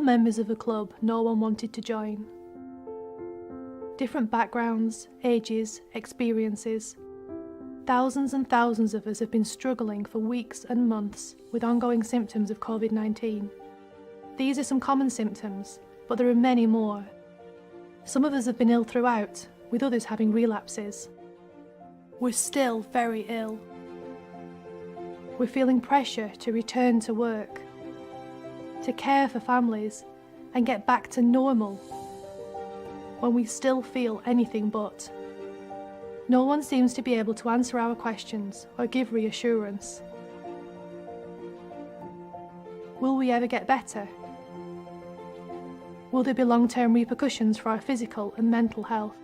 members of a club no one wanted to join. Different backgrounds, ages, experiences. Thousands and thousands of us have been struggling for weeks and months with ongoing symptoms of COVID-19. These are some common symptoms, but there are many more. Some of us have been ill throughout, with others having relapses. We're still very ill. We're feeling pressure to return to work, to care for families, and get back to normal, when we still feel anything but. No one seems to be able to answer our questions or give reassurance. Will we ever get better? Will there be long-term repercussions for our physical and mental health?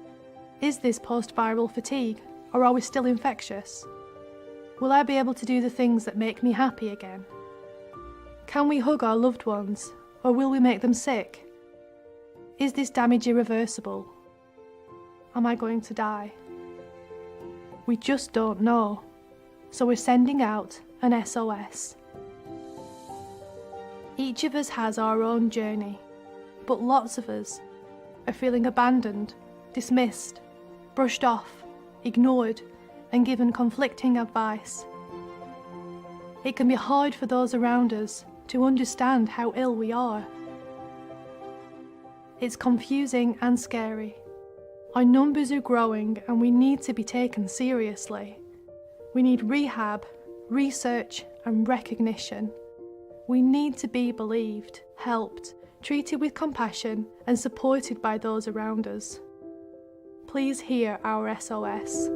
Is this post-viral fatigue, or are we still infectious? Will I be able to do the things that make me happy again? Can we hug our loved ones, or will we make them sick? Is this damage irreversible? Am I going to die? We just don't know, so we're sending out an SOS. Each of us has our own journey, but lots of us are feeling abandoned, dismissed, brushed off, ignored, and given conflicting advice. It can be hard for those around us to understand how ill we are. It's confusing and scary. Our numbers are growing and we need to be taken seriously. We need rehab, research and recognition. We need to be believed, helped, treated with compassion and supported by those around us. Please hear our SOS.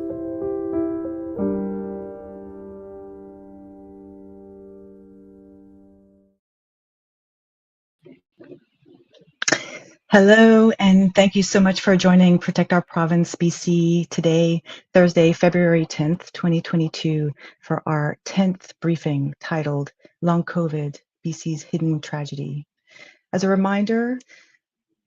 Hello, and thank you so much for joining Protect Our Province BC today, Thursday, February 10th, 2022, for our 10th briefing titled Long COVID, BC's Hidden Tragedy. As a reminder,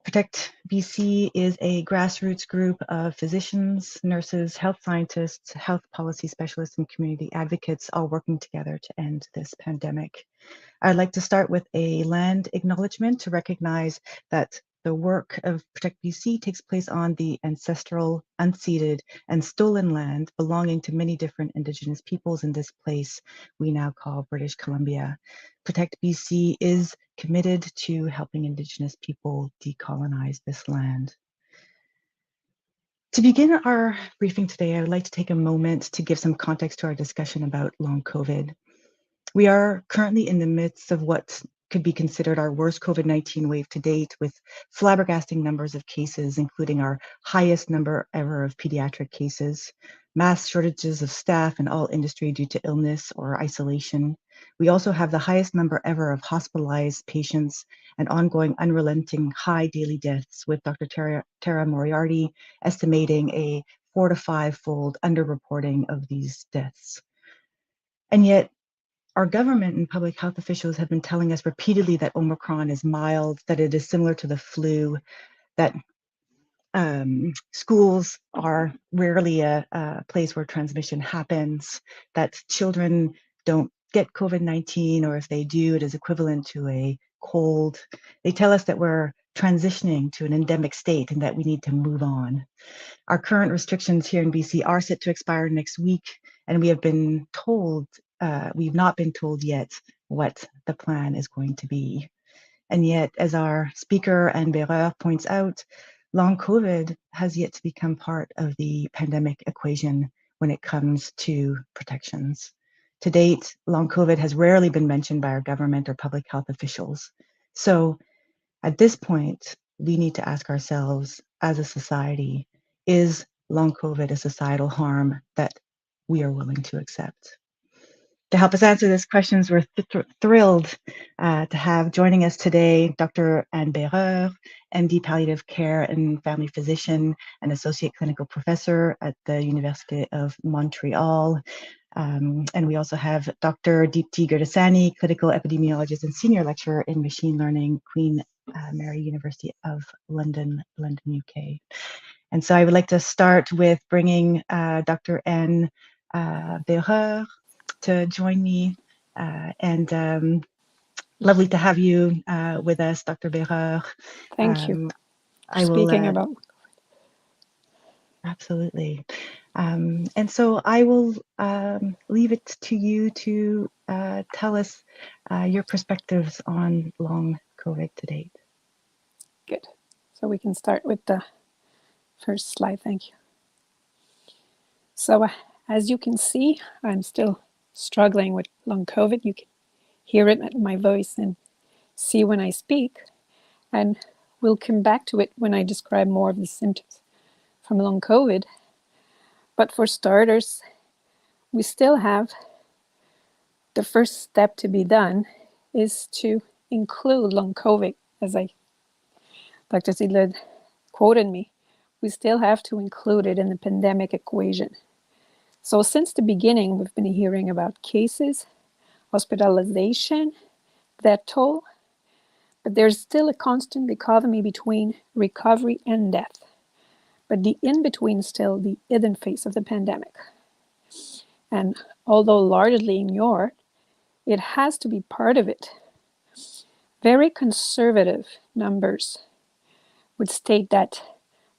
Protect BC is a grassroots group of physicians, nurses, health scientists, health policy specialists, and community advocates all working together to end this pandemic. I'd like to start with a land acknowledgement to recognize that the work of Protect BC takes place on the ancestral, unceded, and stolen land belonging to many different Indigenous peoples in this place we now call British Columbia. Protect BC is committed to helping Indigenous people decolonize this land. To begin our briefing today, I would like to take a moment to give some context to our discussion about long COVID. We are currently in the midst of what could be considered our worst COVID-19 wave to date, with flabbergasting numbers of cases, including our highest number ever of pediatric cases, mass shortages of staff in all industry due to illness or isolation. We also have the highest number ever of hospitalized patients and ongoing unrelenting high daily deaths, with Dr. Tara Moriarty estimating a 4 to 5-fold underreporting of these deaths. And yet, our government and public health officials have been telling us repeatedly that Omicron is mild, that it is similar to the flu, that schools are rarely a place where transmission happens, that children don't get COVID-19, or if they do, it is equivalent to a cold. They tell us that we're transitioning to an endemic state and that we need to move on. Our current restrictions here in BC are set to expire next week, and we have been told, we've not been told yet what the plan is going to be. And yet, as our speaker and Bhéreur points out, long COVID has yet to become part of the pandemic equation when it comes to protections. To date, long COVID has rarely been mentioned by our government or public health officials. So at this point, we need to ask ourselves as a society, is long COVID a societal harm that we are willing to accept? To help us answer these questions, we're thrilled to have joining us today Dr. Anne Bhéreur, MD Palliative Care and Family Physician and Associate Clinical Professor at the Université of Montreal. And we also have Dr. Deepti Gurdasani, Clinical Epidemiologist and Senior Lecturer in Machine Learning, Queen Mary University of London, UK. And so I would like to start with bringing Dr. Anne Bhéreur to join me, and Lovely to have you with us, Dr. Bhéreur. Thank you for I will speaking about. absolutely. And so I will leave it to you to tell us your perspectives on long COVID to date. Good. So we can start with the first slide. Thank you. So as you can see, I'm still struggling with long COVID. You can hear it in my voice and see when I speak. And we'll come back to it when I describe more of the symptoms from long COVID. But for starters, we still have the first step to be done is to include long COVID, as Dr. Ziedler quoted me. We still have to include it in the pandemic equation. So since the beginning, we've been hearing about cases, hospitalization, death toll, but there's still a constant dichotomy between recovery and death. But the in-between is still the hidden face of the pandemic. And although largely ignored, it has to be part of it. Very conservative numbers would state that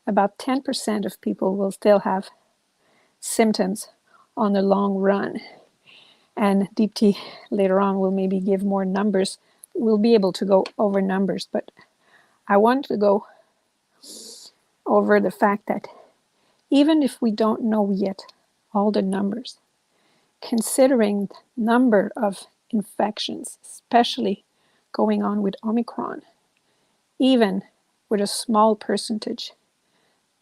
about 10% of people will still have symptoms on the long run. And Deepti later on will maybe give more numbers. We'll be able to go over numbers, but I want to go over the fact that even if we don't know yet all the numbers, considering the number of infections, especially going on with Omicron, even with a small percentage,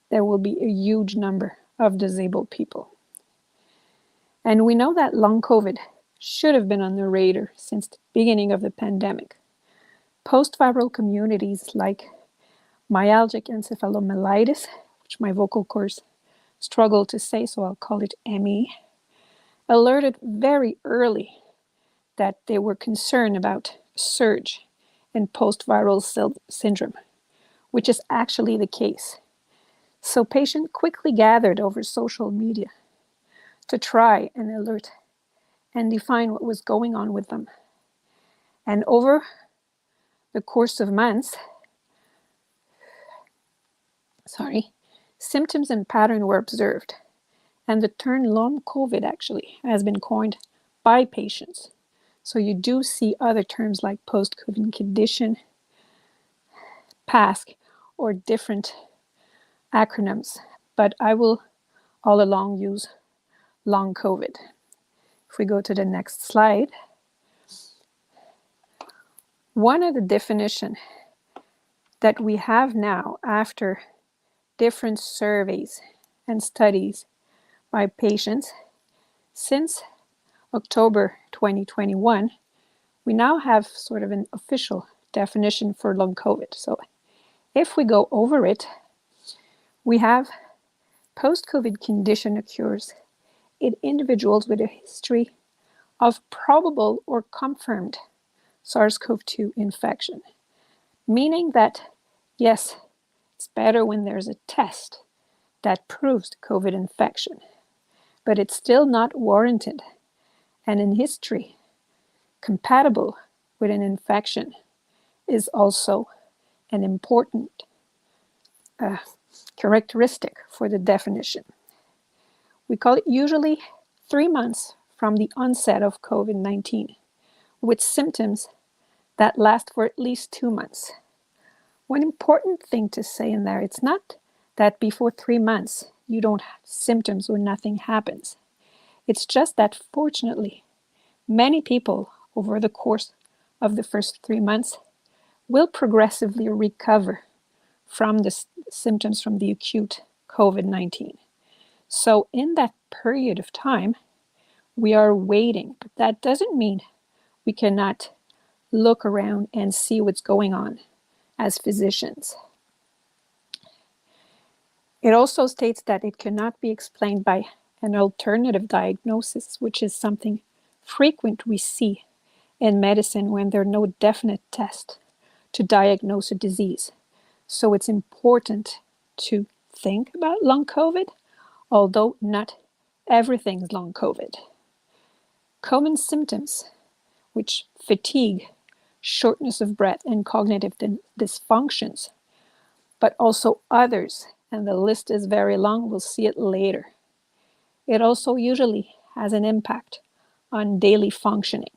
there will be a huge number of disabled people. And we know that long COVID should have been on the radar since the beginning of the pandemic. Post-viral communities like myalgic encephalomyelitis, which my vocal cords struggle to say, so I'll call it ME, alerted very early that they were concerned about a surge in post-viral syndrome, which is actually the case. So patients quickly gathered over social media to try and alert and define what was going on with them. And over the course of months, symptoms and pattern were observed. And the term long COVID actually has been coined by patients. So you do see other terms like post-COVID condition, PASC, or different acronyms. But I will all along use long COVID. If we go to the next slide, one of the definitions that we have now after different surveys and studies by patients since October 2021, we now have sort of an official definition for long COVID. So if we go over it, we have post-COVID condition occurs in individuals with a history of probable or confirmed SARS-CoV-2 infection, meaning that, yes, it's better when there's a test that proves COVID infection, but it's still not warranted. And in history, compatible with an infection is also an important characteristic for the definition. We call it usually 3 months from the onset of COVID-19, with symptoms that last for at least 2 months. One important thing to say in there, it's not that before 3 months you don't have symptoms or nothing happens. It's just that fortunately, many people over the course of the first 3 months will progressively recover from the symptoms from the acute COVID-19. So in that period of time, we are waiting, but that doesn't mean we cannot look around and see what's going on as physicians. It also states that it cannot be explained by an alternative diagnosis, which is something frequent we see in medicine when there are no definite test to diagnose a disease. So it's important to think about long COVID, although not everything is long COVID. Common symptoms, which fatigue, shortness of breath, and cognitive dysfunctions, but also others, and the list is very long. We'll see it later. It also usually has an impact on daily functioning.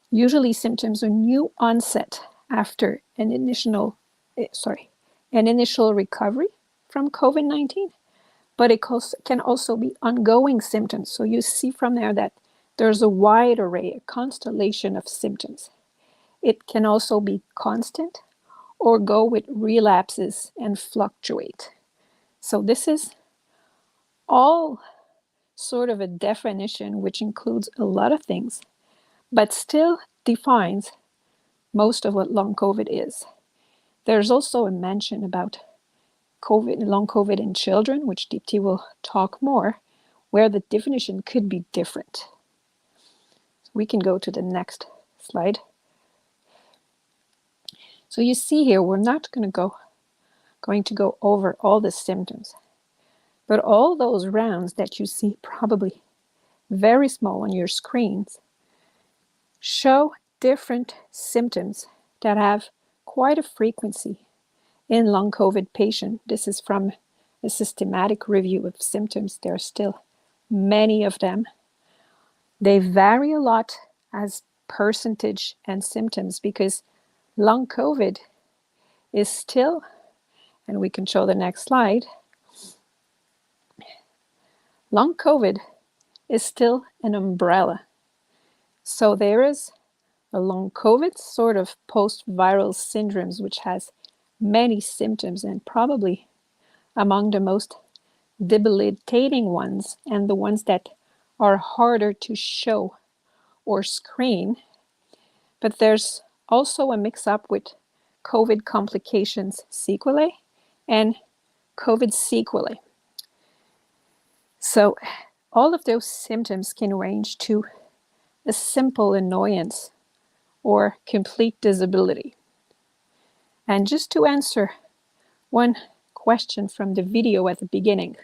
Usually symptoms are new onset after an initial recovery from COVID-19, but it can also be ongoing symptoms. So you see from there that there's a wide array, a constellation of symptoms. It can also be constant or go with relapses and fluctuate. So this is all sort of a definition which includes a lot of things, but still defines most of what long COVID is. There's also a mention about COVID, long COVID in children, which Deepti will talk more, where the definition could be different. So we can go to the next slide. So you see here, we're not going to go over all the symptoms, but all those rounds that you see probably very small on your screens show different symptoms that have quite a frequency in long COVID patient. This is from a systematic review of symptoms. There are still many of them. They vary a lot as percentage and symptoms because long COVID is still, and we can show the next slide, long COVID is still an umbrella. So there is a long COVID sort of post-viral syndromes, which has many symptoms and probably among the most debilitating ones and the ones that are harder to show or screen. But there's also a mix-up with COVID complications sequelae and COVID sequelae. So all of those symptoms can range to a simple annoyance or complete disability. And just to answer one question from the video at the beginning,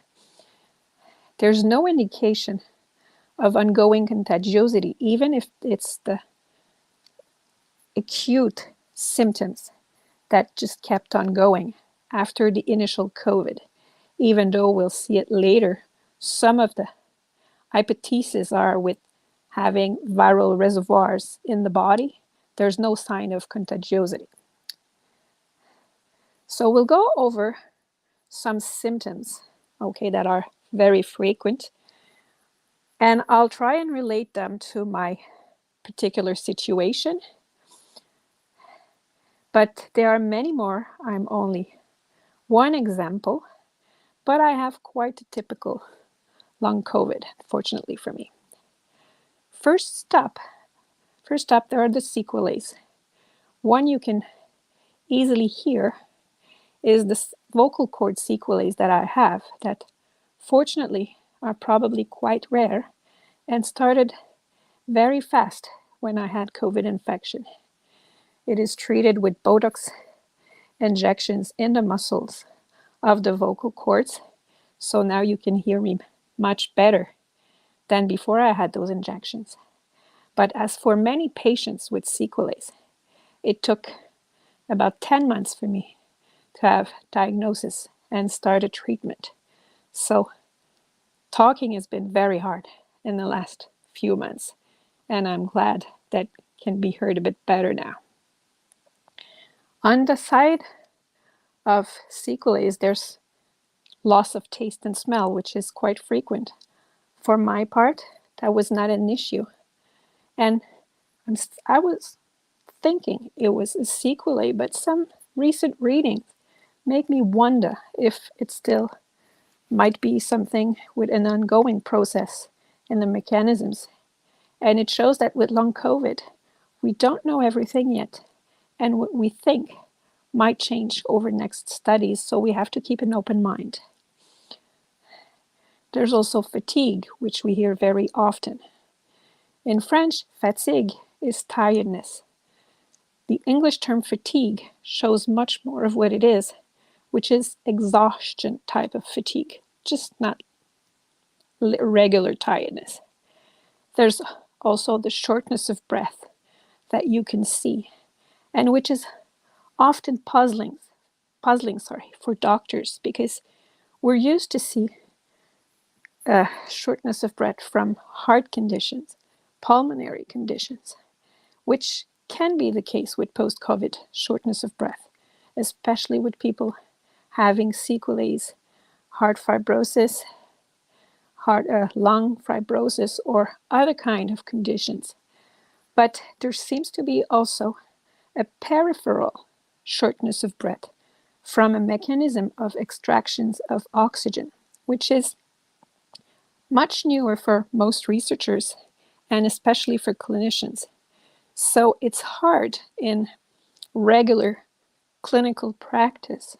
there's no indication of ongoing contagiosity, even if it's the acute symptoms that just kept on going after the initial COVID. Even though we'll see it later, some of the hypotheses are with having viral reservoirs in the body, there's no sign of contagiosity. So we'll go over some symptoms, okay, that are very frequent, and I'll try and relate them to my particular situation. But there are many more. I'm only one example, but I have quite a typical long COVID, fortunately for me. First up, there are the sequelae. One you can easily hear is the vocal cord sequelae that I have that fortunately are probably quite rare and started very fast when I had COVID infection. It is treated with Botox injections in the muscles of the vocal cords. So now you can hear me much better than before I had those injections. But as for many patients with sequelae, it took about 10 months for me to have diagnosis and start a treatment. So talking has been very hard in the last few months, and I'm glad that can be heard a bit better now. On the side of sequelae, there's loss of taste and smell, which is quite frequent. For my part, that was not an issue. And I was thinking it was a sequelae, but some recent readings make me wonder if it still might be something with an ongoing process in the mechanisms. And it shows that with long COVID, we don't know everything yet. And what we think might change over next studies, so we have to keep an open mind. There's also fatigue, which we hear very often. In French, fatigue is tiredness. The English term fatigue shows much more of what it is, which is exhaustion type of fatigue, just not regular tiredness. There's also the shortness of breath, that you can see, and which is often puzzling for doctors, because we're used to see shortness of breath from heart conditions, pulmonary conditions, which can be the case with post-COVID shortness of breath, especially with people having sequelae, heart fibrosis, lung fibrosis, or other kind of conditions. But there seems to be also a peripheral shortness of breath from a mechanism of extractions of oxygen, which is much newer for most researchers and especially for clinicians. So it's hard in regular clinical practice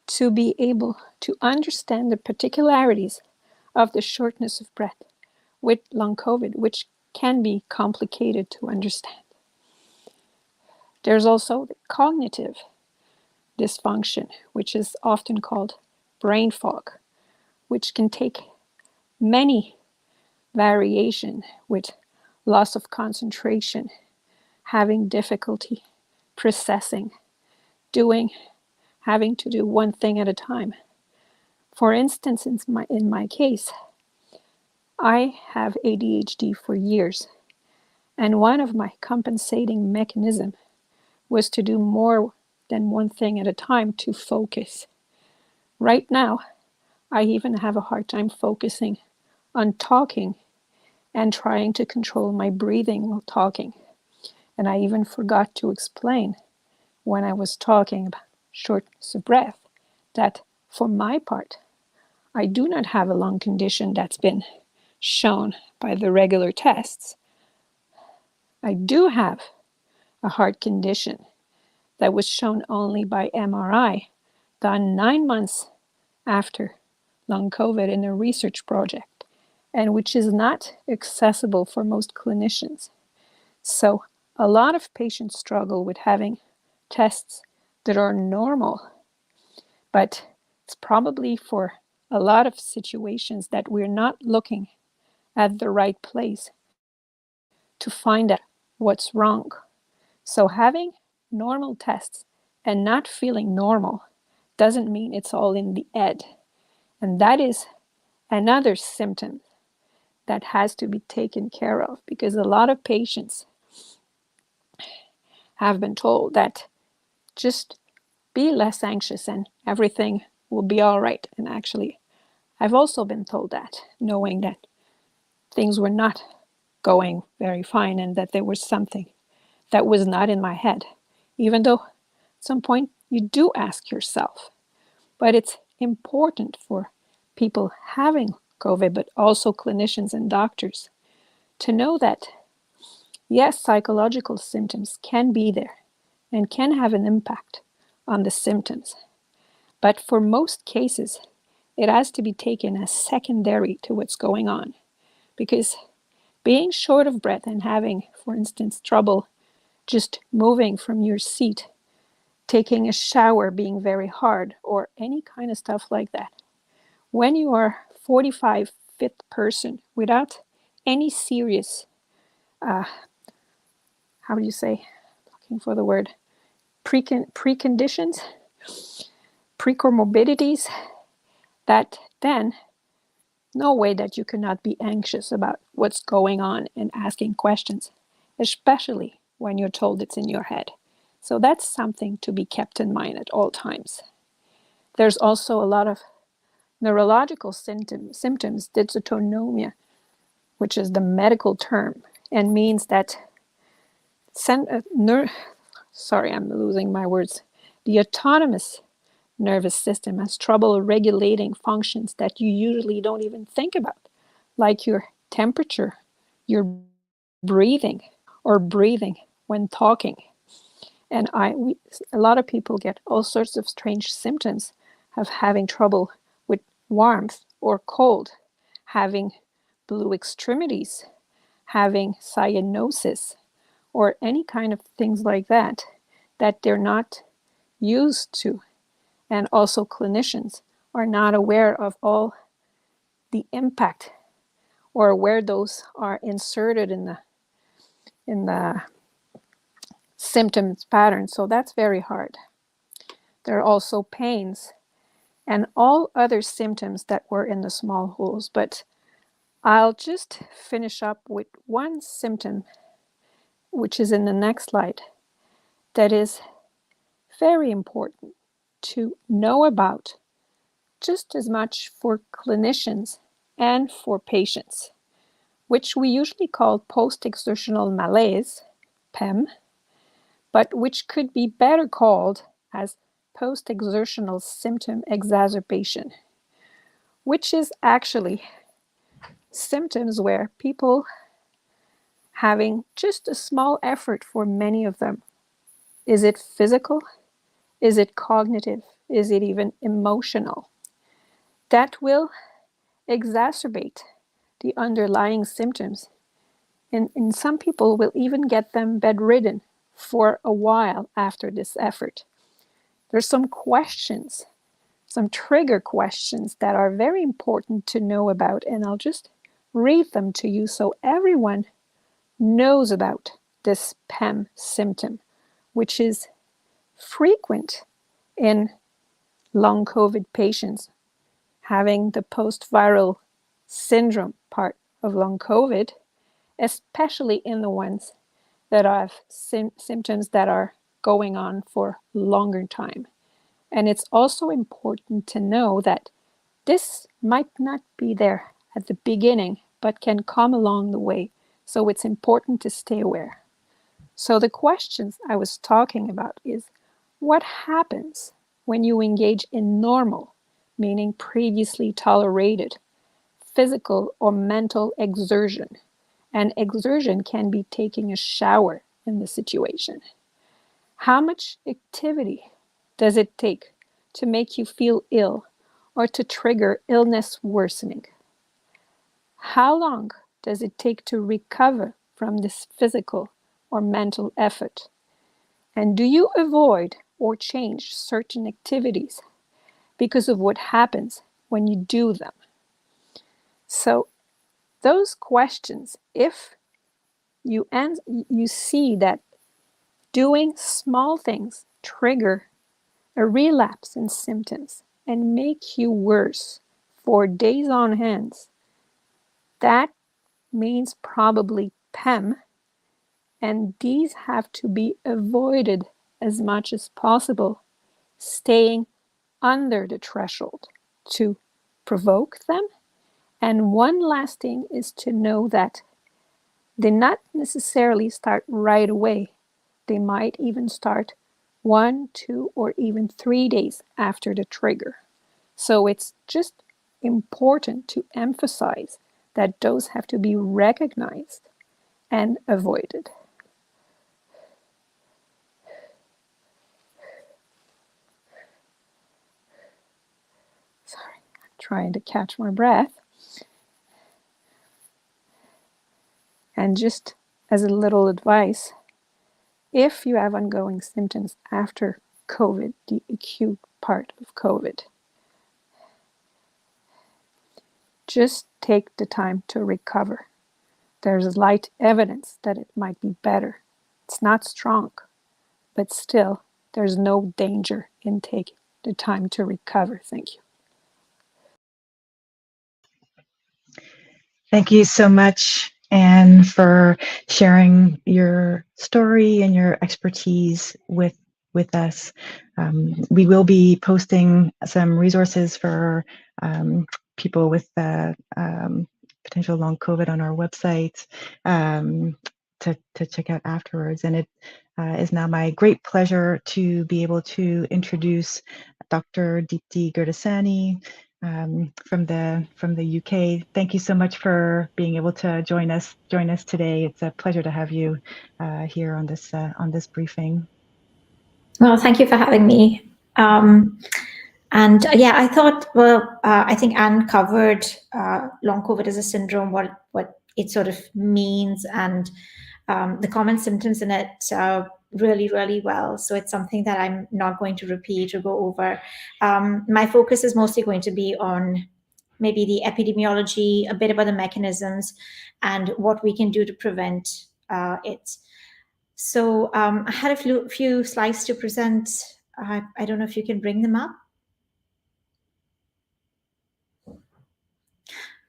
to be able to understand the particularities of the shortness of breath with long COVID, which can be complicated to understand. There's also the cognitive dysfunction, which is often called brain fog, which can take many variation, with loss of concentration, having difficulty processing, having to do one thing at a time. For instance, in my case, I have ADHD for years, and one of my compensating mechanisms was to do more than one thing at a time to focus. Right now, I even have a hard time focusing on talking and trying to control my breathing while talking. And I even forgot to explain when I was talking about shortness of breath that for my part, I do not have a lung condition that's been shown by the regular tests. I do have a heart condition that was shown only by MRI, done 9 months after long COVID in a research project, and which is not accessible for most clinicians. So a lot of patients struggle with having tests that are normal, but it's probably for a lot of situations that we're not looking at the right place to find out what's wrong. So having normal tests and not feeling normal doesn't mean it's all in the head. And that is another symptom that has to be taken care of, because a lot of patients have been told that just be less anxious and everything will be all right. And actually, I've also been told that, knowing that things were not going very fine and that there was something that was not in my head, even though at some point you do ask yourself. But it's important for people having COVID, but also clinicians and doctors, to know that, yes, psychological symptoms can be there and can have an impact on the symptoms. But for most cases, it has to be taken as secondary to what's going on. Because being short of breath and having, for instance, trouble just moving from your seat, taking a shower being very hard, or any kind of stuff like that, when you are 45, fit person without any serious, how do you say, looking for the word, preconditions, precomorbidities, that then no way that you cannot be anxious about what's going on and asking questions, especially when you're told it's in your head. So that's something to be kept in mind at all times. There's also a lot of neurological symptoms, dysautonomia, which is the medical term, and means that I'm losing my words. The autonomous nervous system has trouble regulating functions that you usually don't even think about, like your temperature, your breathing, or breathing when talking. And a lot of people get all sorts of strange symptoms of having trouble with warmth or cold, having blue extremities, having cyanosis, or any kind of things like that, that they're not used to. And also clinicians are not aware of all the impact or where those are inserted in the symptoms pattern. So that's very hard. There are also pains and all other symptoms that were in the small holes. But I'll just finish up with one symptom, which is in the next slide, that is very important to know about, just as much for clinicians and for patients, which we usually call post-exertional malaise, PEM, but which could be better called as post-exertional symptom exacerbation, which is actually symptoms where people having just a small effort for many of them. Is it physical? Is it cognitive? Is it even emotional? That will exacerbate the underlying symptoms. And some people will even get them bedridden for a while after this effort. There's some questions, some trigger questions that are very important to know about, and I'll just read them to you so everyone knows about this PEM symptom, which is frequent in long COVID patients having the post-viral syndrome part of long COVID, especially in the ones that have symptoms that are going on for longer time. And it's also important to know that this might not be there at the beginning, but can come along the way. So it's important to stay aware. So the questions I was talking about is, what happens when you engage in normal, meaning previously tolerated, physical or mental exertion? And exertion can be taking a shower in the situation. How much activity does it take to make you feel ill or to trigger illness worsening? How long does it take to recover from this physical or mental effort? And do you avoid or change certain activities because of what happens when you do them? So those questions, if you see that doing small things trigger a relapse in symptoms and make you worse for days on end, that means probably PEM, and these have to be avoided as much as possible, staying under the threshold to provoke them. And one last thing is to know that they not necessarily start right away. They might even start 1, 2, or even 3 days after the trigger. So it's just important to emphasize that those have to be recognized and avoided. Sorry, I'm trying to catch my breath. And just as a little advice, if you have ongoing symptoms after COVID, the acute part of COVID, just take the time to recover. There's light evidence that it might be better. It's not strong, but still, there's no danger in taking the time to recover. Thank you. Thank you so much, Anne, for sharing your story and your expertise with us. We will be posting some resources for people with potential long COVID on our website to check out afterwards. And it is now my great pleasure to be able to introduce Dr. Deepti Gurdasani from the UK. Thank you so much for being able to join us today. It's a pleasure to have you here on this briefing. Well, thank you for having me. Yeah, I thought, I think Anne covered long COVID as a syndrome, what it sort of means, and the common symptoms in it really, really well. So it's something that I'm not going to repeat or go over. My focus is mostly going to be on maybe the epidemiology, a bit about the mechanisms, and what we can do to prevent it. So I had a few slides to present. I don't know if you can bring them up.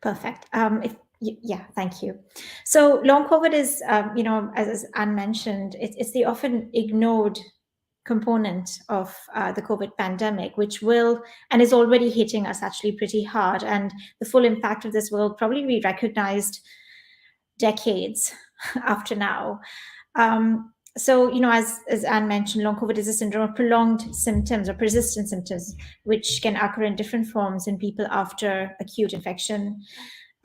Perfect. Yeah, thank you. So long COVID is, as Anne mentioned, it's the often ignored component of the COVID pandemic, which will and is already hitting us actually pretty hard. And the full impact of this will probably be recognized decades after now. So, as Anne mentioned, long COVID is a syndrome of prolonged symptoms or persistent symptoms, which can occur in different forms in people after acute infection.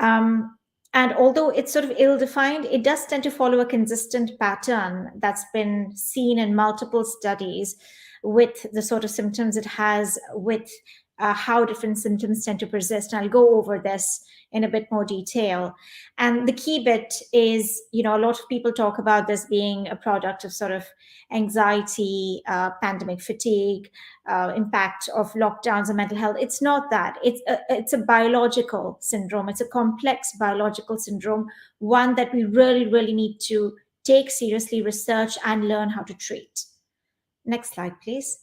And although it's sort of ill-defined, it does tend to follow a consistent pattern that's been seen in multiple studies with the sort of symptoms it has, with how different symptoms tend to persist. And I'll go over this in a bit more detail. And the key bit is, a lot of people talk about this being a product of sort of anxiety, pandemic fatigue, impact of lockdowns and mental health. It's not that. It's a biological syndrome. It's a complex biological syndrome, one that we really, really need to take seriously, research, and learn how to treat. Next slide, please.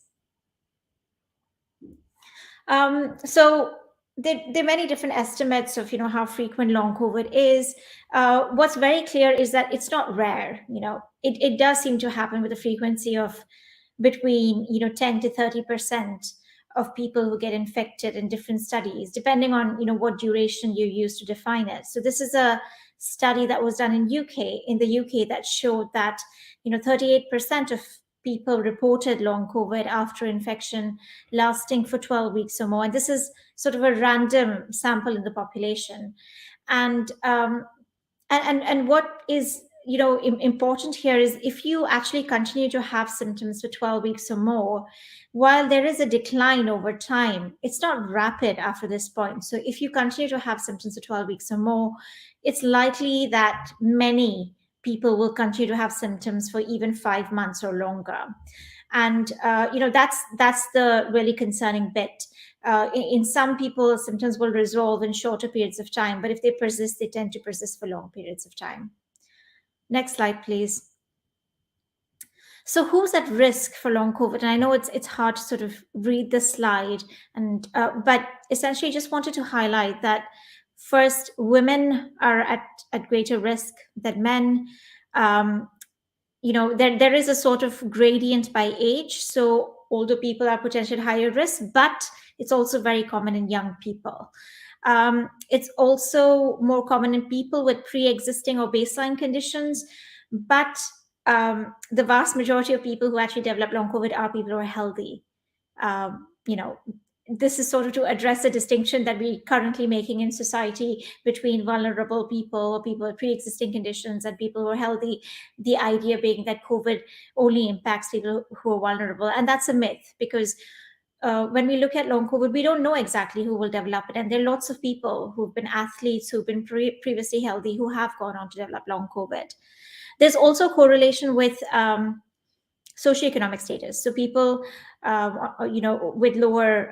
So there are many different estimates of how frequent long COVID is. What's very clear is that it's not rare. It does seem to happen with a frequency of between 10 to 30% of people who get infected in different studies, depending on what duration you use to define it. So this is a study that was done in the UK that showed that 38% of people reported long COVID after infection lasting for 12 weeks or more. And this is sort of a random sample in the population. And what is important here is if you actually continue to have symptoms for 12 weeks or more, while there is a decline over time, it's not rapid after this point. So if you continue to have symptoms for 12 weeks or more, it's likely that many people will continue to have symptoms for even 5 months or longer. And that's the really concerning bit. In some people, symptoms will resolve in shorter periods of time, but if they persist, they tend to persist for long periods of time. Next slide, please. So who's at risk for long COVID? And I know it's hard to sort of read the slide, but essentially just wanted to highlight that first, women are at greater risk than men. There is a sort of gradient by age. So older people are potentially higher risk, but it's also very common in young people. It's also more common in people with pre-existing or baseline conditions, but the vast majority of people who actually develop long COVID are people who are healthy. This is sort of to address a distinction that we're currently making in society between vulnerable people or people with pre-existing conditions and people who are healthy. The idea being that COVID only impacts people who are vulnerable. And that's a myth, because when we look at long COVID, we don't know exactly who will develop it. And there are lots of people who've been athletes, who've been previously healthy, who have gone on to develop long COVID. There's also correlation with socioeconomic status. So people, with lower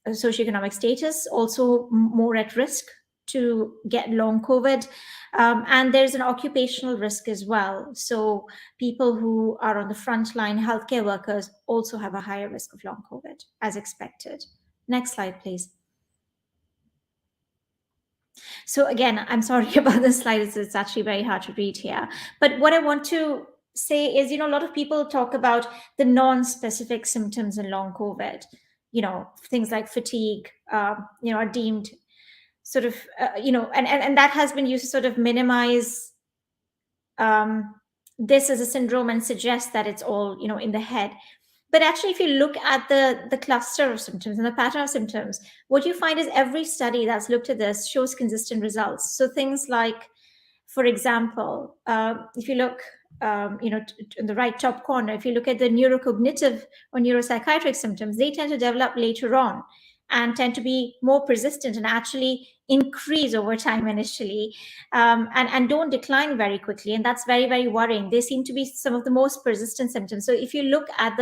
socioeconomic status, also more at risk to get long COVID. And there's an occupational risk as well. So people who are on the front line, healthcare workers, also have a higher risk of long COVID, as expected. Next slide, please. So again, I'm sorry about this slide. It's actually very hard to read here. But what I want to say is, a lot of people talk about the non-specific symptoms in long COVID. Things like fatigue, are deemed sort of, and that has been used to sort of minimize this as a syndrome and suggest that it's all, in the head. But actually, if you look at the cluster of symptoms and the pattern of symptoms, what you find is every study that's looked at this shows consistent results. So things like, for example, if you look, in the right top corner, if you look at the neurocognitive or neuropsychiatric symptoms, they tend to develop later on and tend to be more persistent and actually increase over time initially, and don't decline very quickly. And that's very, very worrying. They seem to be some of the most persistent symptoms. So if you look at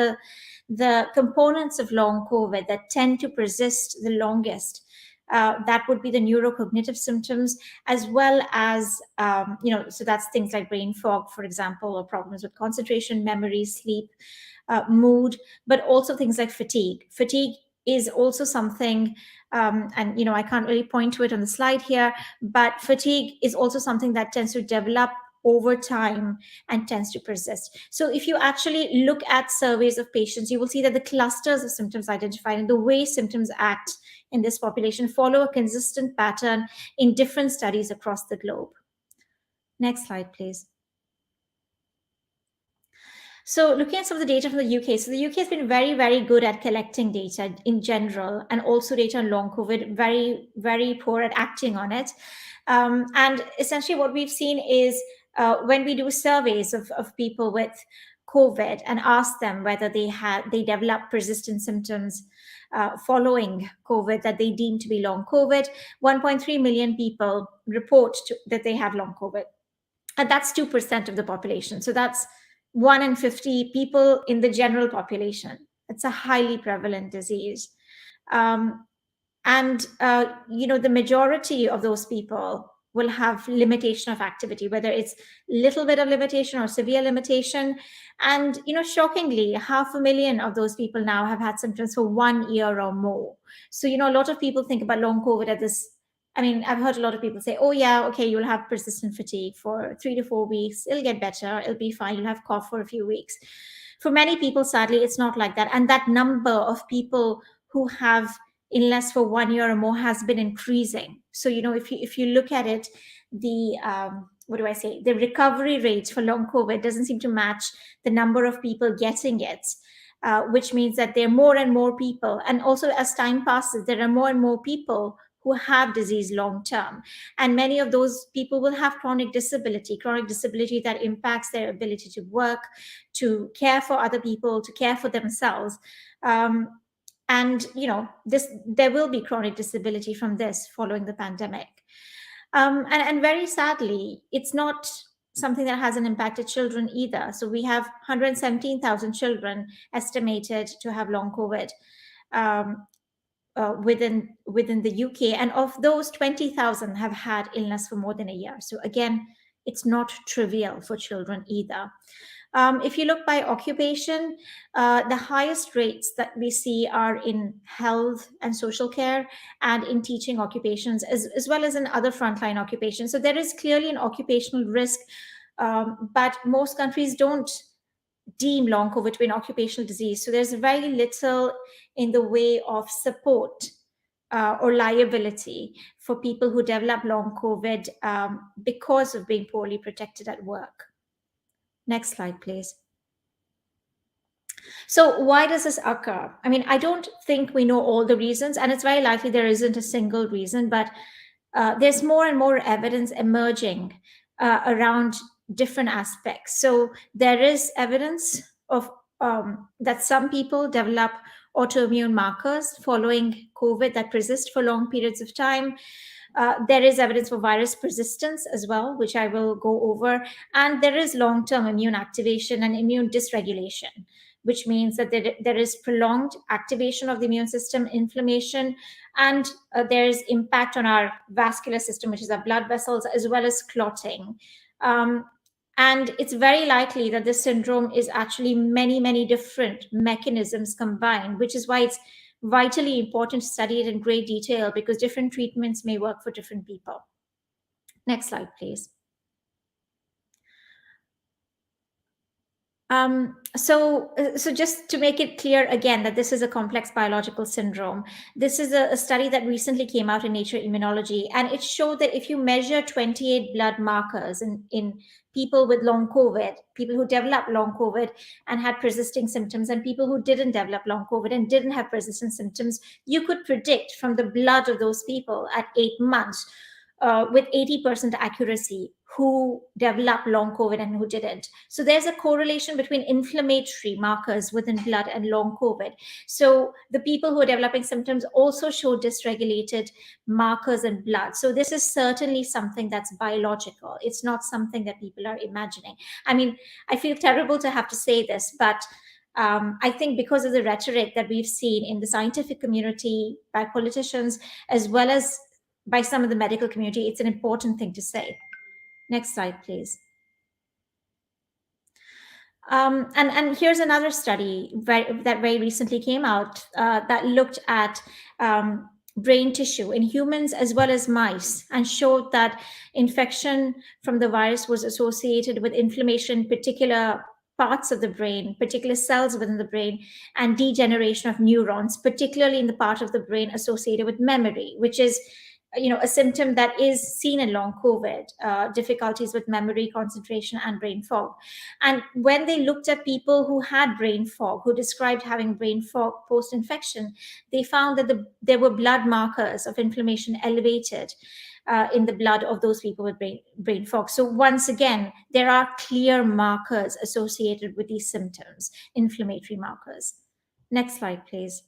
the components of long COVID that tend to persist the longest, That would be the neurocognitive symptoms, as well as, so that's things like brain fog, for example, or problems with concentration, memory, sleep, mood, but also things like fatigue. Fatigue is also something, and I can't really point to it on the slide here, but fatigue is also something that tends to develop over time and tends to persist. So if you actually look at surveys of patients, you will see that the clusters of symptoms identified and the way symptoms act in this population follow a consistent pattern in different studies across the globe. Next slide, please. So looking at some of the data from the UK, so the UK has been very, very good at collecting data in general, and also data on long COVID, very, very poor at acting on it. And essentially what we've seen is when we do surveys of people with COVID and ask them whether they develop persistent symptoms following COVID that they deem to be long COVID, 1.3 million people report that they have long COVID. And that's 2% of the population. So that's 1 in 50 people in the general population. It's a highly prevalent disease. The majority of those people will have limitation of activity, whether it's little bit of limitation or severe limitation. And, shockingly, 500,000 of those people now have had symptoms for 1 year or more. So, a lot of people think about long COVID at this. I mean, I've heard a lot of people say, oh, yeah, okay, you'll have persistent fatigue for 3 to 4 weeks. It'll get better. It'll be fine. You'll have cough for a few weeks. For many people, sadly, it's not like that. And that number of people who have illness for 1 year or more has been increasing. So, if you look at it, the recovery rates for long COVID doesn't seem to match the number of people getting it, which means that there are more and more people. And also, as time passes, there are more and more people who have disease long term. And many of those people will have chronic disability that impacts their ability to work, to care for other people, to care for themselves. There will be chronic disability from this following the pandemic. And very sadly, it's not something that hasn't impacted children either. So we have 117,000 children estimated to have long COVID within the UK. And of those, 20,000 have had illness for more than a year. So again, it's not trivial for children either. If you look by occupation, the highest rates that we see are in health and social care and in teaching occupations, as well as in other frontline occupations. So there is clearly an occupational risk, but most countries don't deem long COVID to be an occupational disease. So there's very little in the way of support or liability for people who develop long COVID because of being poorly protected at work. Next slide, please. So why does this occur? I mean, I don't think we know all the reasons, and it's very likely there isn't a single reason, but there's more and more evidence emerging around different aspects. So there is evidence of that some people develop autoimmune markers following COVID that persist for long periods of time. There is evidence for virus persistence as well, which I will go over. And there is long-term immune activation and immune dysregulation, which means that there is prolonged activation of the immune system, inflammation, and there is impact on our vascular system, which is our blood vessels, as well as clotting. And it's very likely that this syndrome is actually many, many different mechanisms combined, which is why it's vitally important to study it in great detail, because different treatments may work for different people. Next slide, please. So just to make it clear again that this is a complex biological syndrome, this is a study that recently came out in Nature Immunology, and it showed that if you measure 28 blood markers in people with long COVID, people who developed long COVID and had persisting symptoms, and people who didn't develop long COVID and didn't have persistent symptoms, you could predict from the blood of those people at 8 months with 80% accuracy who developed long COVID and who didn't. So there's a correlation between inflammatory markers within blood and long COVID. So the people who are developing symptoms also show dysregulated markers in blood. So this is certainly something that's biological. It's not something that people are imagining. I mean, I feel terrible to have to say this, but I think because of the rhetoric that we've seen in the scientific community, by politicians, as well as by some of the medical community, it's an important thing to say. Next slide, please. And here's another study that very recently came out that looked at brain tissue in humans as well as mice, and showed that infection from the virus was associated with inflammation in particular parts of the brain, particular cells within the brain, and degeneration of neurons, particularly in the part of the brain associated with memory, which is a symptom that is seen in long COVID, difficulties with memory, concentration, and brain fog. And when they looked at people who had brain fog, who described having brain fog post-infection, they found that there were blood markers of inflammation elevated in the blood of those people with brain fog. So once again, there are clear markers associated with these symptoms, inflammatory markers. Next slide, please.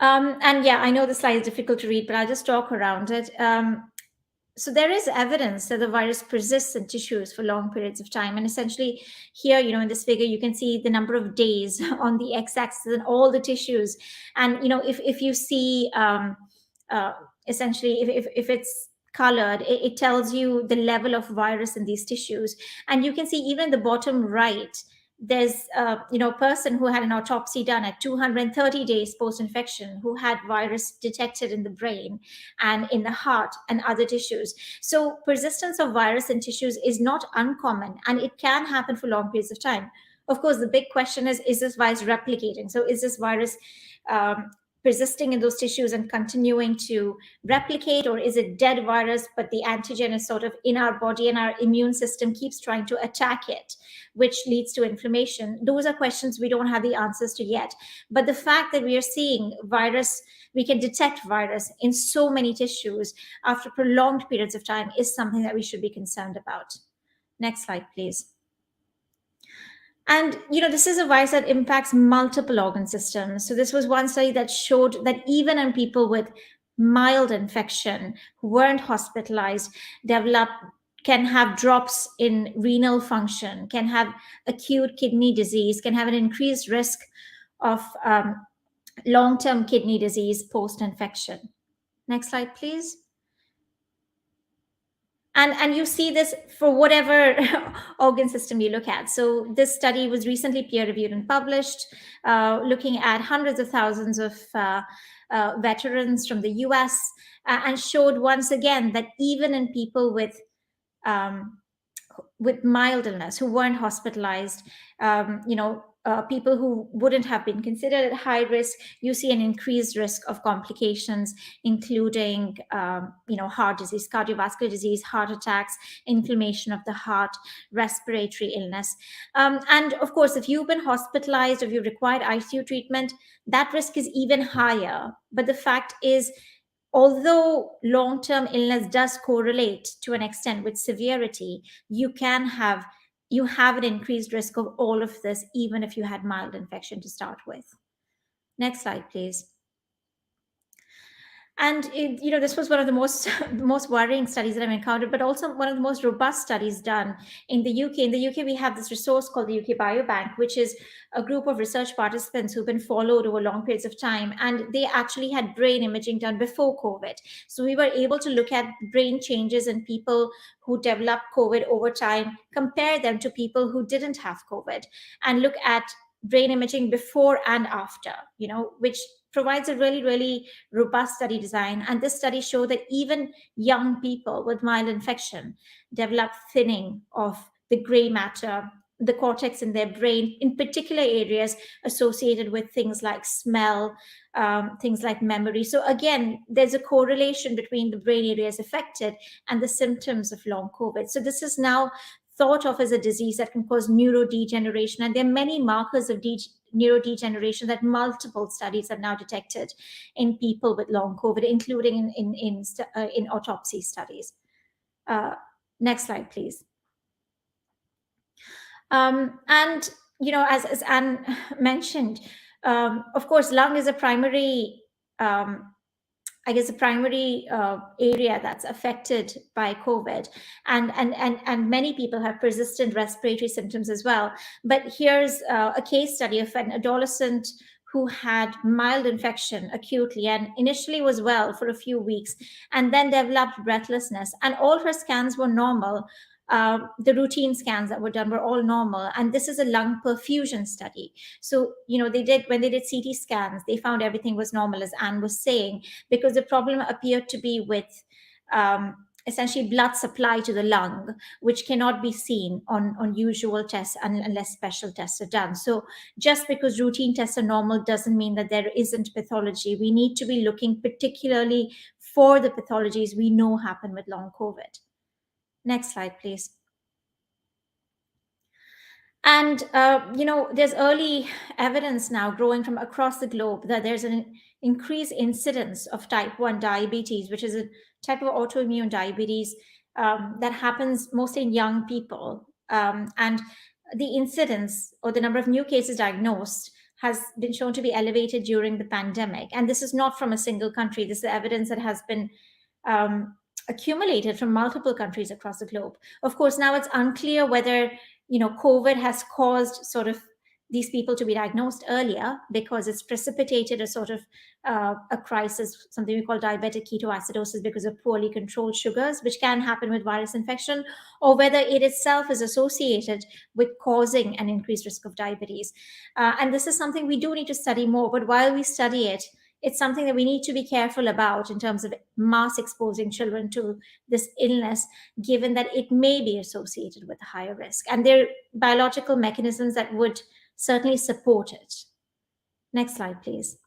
And yeah, I know the slide is difficult to read, but I'll just talk around it. So there is evidence that the virus persists in tissues for long periods of time. And essentially here, in this figure, you can see the number of days on the x-axis and all the tissues. And, if you see, essentially, if it's colored, it tells you the level of virus in these tissues. And you can see even in the bottom right, there's a person who had an autopsy done at 230 days post-infection, who had virus detected in the brain and in the heart and other tissues. So persistence of virus in tissues is not uncommon, and it can happen for long periods of time. Of course, the big question is this virus replicating? So is this virus persisting in those tissues and continuing to replicate, or is it dead virus, but the antigen is sort of in our body and our immune system keeps trying to attack it, which leads to inflammation? Those are questions we don't have the answers to yet. But the fact that we are seeing virus, we can detect virus in so many tissues after prolonged periods of time, is something that we should be concerned about. Next slide, please. And, this is a virus that impacts multiple organ systems. So this was one study that showed that even in people with mild infection who weren't hospitalized, can have drops in renal function, can have acute kidney disease, can have an increased risk of long-term kidney disease post-infection. Next slide, please. And you see this for whatever organ system you look at. So this study was recently peer-reviewed and published, looking at hundreds of thousands of veterans from the US, and showed once again that even in people with mild illness who weren't hospitalized, people who wouldn't have been considered at high risk, you see an increased risk of complications, including, heart disease, cardiovascular disease, heart attacks, inflammation of the heart, respiratory illness. And of course, if you've been hospitalized, if you've required ICU treatment, that risk is even higher. But the fact is, although long-term illness does correlate to an extent with severity, you have an increased risk of all of this, even if you had mild infection to start with. Next slide, please. And this was one of the most worrying studies that I've encountered, but also one of the most robust studies done in the UK. In the UK, we have this resource called the UK Biobank, which is a group of research participants who've been followed over long periods of time, and they actually had brain imaging done before COVID. So we were able to look at brain changes in people who developed COVID over time, compare them to people who didn't have COVID, and look at brain imaging before and after, which provides a really, really robust study design. And this study showed that even young people with mild infection develop thinning of the gray matter, the cortex in their brain, in particular areas associated with things like smell, things like memory. So again, there's a correlation between the brain areas affected and the symptoms of long COVID. So this is now thought of as a disease that can cause neurodegeneration. And there are many markers of neurodegeneration that multiple studies have now detected in people with long COVID, including in autopsy studies. Next slide, please. And, as Anne mentioned, of course, lung is a primary I guess, the primary area that's affected by COVID, and many people have persistent respiratory symptoms as well. But here's a case study of an adolescent who had mild infection acutely and initially was well for a few weeks and then developed breathlessness, and all her scans were normal. The routine scans that were done were all normal, and this is a lung perfusion study. So, when they did CT scans, they found everything was normal, as Anne was saying, because the problem appeared to be with essentially blood supply to the lung, which cannot be seen on usual tests unless special tests are done. So just because routine tests are normal doesn't mean that there isn't pathology. We need to be looking particularly for the pathologies we know happen with long COVID. Next slide, please. And, there's early evidence now growing from across the globe that there's an increased incidence of type 1 diabetes, which is a type of autoimmune diabetes that happens mostly in young people. And the incidence, or the number of new cases diagnosed, has been shown to be elevated during the pandemic. And this is not from a single country. This is evidence that has been accumulated from multiple countries across the globe. Of course, now it's unclear whether COVID has caused sort of these people to be diagnosed earlier, because it's precipitated a sort of a crisis, something we call diabetic ketoacidosis, because of poorly controlled sugars, which can happen with virus infection, or whether it itself is associated with causing an increased risk of diabetes. And this is something we do need to study more, but while we study it, it's something that we need to be careful about in terms of mass exposing children to this illness, given that it may be associated with a higher risk. And there are biological mechanisms that would certainly support it. Next slide, please.